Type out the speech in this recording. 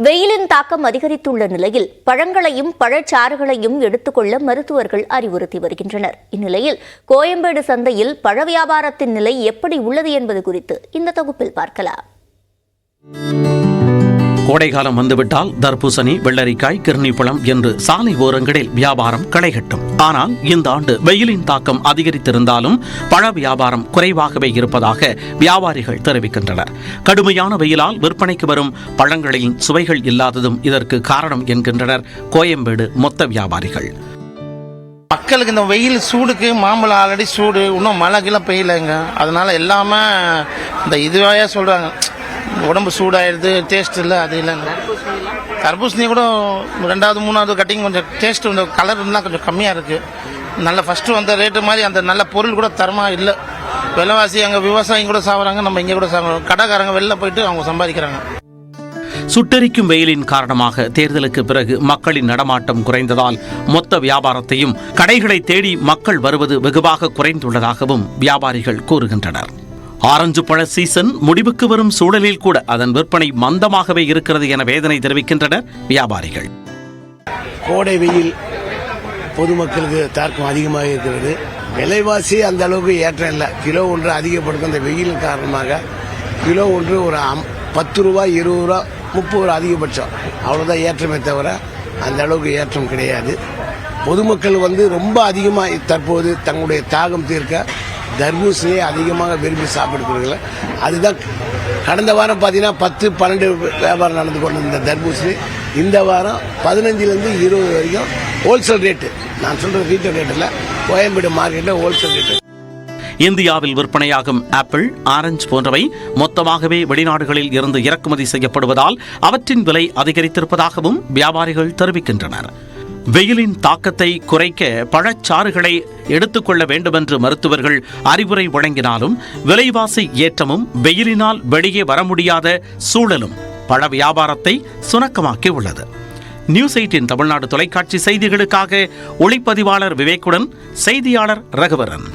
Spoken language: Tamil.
வெயிலின் தாக்கம் அதிகரித்துள்ள நிலையில் பழங்களையும் பழச்சாறுகளையும் எடுத்துக்கொள்ள மருத்துவர்கள் அறிவுறுத்தி வருகின்றனர். இந்நிலையில் கோயம்பேடு சந்தையில் பழ வியாபாரத்தின் நிலை எப்படி உள்ளது என்பது குறித்து இந்த தொகுப்பில் பார்க்கலாம். கோடைகாலம் வந்துவிட்டால் தர்பூசணி, வெள்ளரிக்காய், கிர்னிப்பழம் என்று சாலை ஓரங்களில் வியாபாரம் களைகட்டும். ஆனால் இந்த ஆண்டு வெயிலின் தாக்கம் அதிகரித்திருந்தாலும் பழ வியாபாரம் குறைவாகவே இருப்பதாக வியாபாரிகள் தெரிவிக்கின்றனர். கடுமையான வெயிலால் விற்பனைக்கு வரும் பழங்களின் சுவைகள் இல்லாததும் இதற்கு காரணம் என்கின்றனர் கோயம்பேடு மொத்த வியாபாரிகள். மக்களுக்கு இந்த வெயில் சூடுக்கு மாம்பழம் ஆல்ரெடி சூடு, இன்னும் மழை கீழே பெய்யலைங்க. அதனால எல்லாமே இந்த இதுவாக சொல்றாங்க, உடம்பு சூடாயிடுது, டேஸ்ட் இல்லை, அது இல்லைங்க. தர்பூசணி கூட 2வது 3வது கட்டிங் கொஞ்சம் டேஸ்ட், இந்த கலர் இருந்தால் கொஞ்சம் கம்மியாக இருக்குது. நல்ல ஃபஸ்ட்டு வந்த ரேட்டு மாதிரி அந்த நல்ல பொருள் கூட தரமாக இல்லை. விலைவாசி அங்கே விவசாயிங்க கூட சாப்பிட்றாங்க, நம்ம இங்கே கூட சாப்பிட்றோம். கடைக்காரங்க வெளில போயிட்டு அவங்க சம்பாதிக்கிறாங்க. சுட்டெரிக்கும் வெயிலின் காரணமாக தேர்தலுக்கு பிறகு மக்களின் நடமாட்டம் குறைந்ததால் மொத்த வியாபாரத்தையும் கடைகளை தேடி மக்கள் வருவது வெகுவாக குறைந்துள்ளதாகவும் வியாபாரிகள் கூறுகின்றனர். ஆரஞ்சு பழ சீசன் முடிவுக்கு வரும் சூழலில் கூட அதன் விற்பனை மந்தமாகவே இருக்கிறது என வேதனை தெரிவிக்கின்றனர் வியாபாரிகள். கோடை வெயில் பொதுமக்களுக்கு தாக்கம் அதிகமாக இருக்கிறது. விலைவாசி அந்த அளவுக்கு ஏற்றம் இல்லை. கிலோ ஒன்று அதிகப்படுத்தும் அந்த வெயில் காரணமாக கிலோ ஒன்று ஒரு 10 ரூபா, 20 ரூபா, 30 ரூபா அதிகபட்சம், அவ்வளோதான் ஏற்றமே தவிர அந்த அளவுக்கு ஏற்றம் கிடையாது. பொதுமக்கள் ரொம்ப அதிகமாக தற்போது தங்களுடைய தாகம் தீர்க்க தர்பூசணியை அதிகமாக விரும்பி சாப்பிடுகிறார்கள். அதுதான் கடந்த வாரம் பார்த்தீங்கன்னா 10-12 வியாபாரம் நடந்து கொண்டு இந்த தர்பூசணி இந்த வாரம் 15லேருந்து 20 வரைக்கும் ஹோல்சேல் ரேட்டு. நான் சொல்கிற ரீட்டைல் ரேட் இல்லை, கோயம்பேடு மார்க்கெட்டில் ஹோல்சேல் ரேட்டு. இந்தியாவில் விற்பனையாகும் ஆப்பிள், ஆரஞ்சு போன்றவை மொத்தமாகவே வெளிநாடுகளில் இருந்து இறக்குமதி செய்யப்படுவதால் அவற்றின் விலை அதிகரித்திருப்பதாகவும் வியாபாரிகள் தெரிவிக்கின்றனர். வெயிலின் தாக்கத்தை குறைக்க பழச்சாறுகளை எடுத்துக்கொள்ள வேண்டுமென்று மருத்துவர்கள் அறிவுரை வழங்கினாலும் விலைவாசி ஏற்றமும் வெயிலினால் வெளியே வர முடியாத சூழலும் பழ வியாபாரத்தை சுணக்கமாக்கி உள்ளது. நியூஸ் 18 தமிழ்நாடு தொலைக்காட்சி செய்திகளுக்காக ஒளிப்பதிவாளர் விவேக்குடன் செய்தியாளர் ரகுவரன்.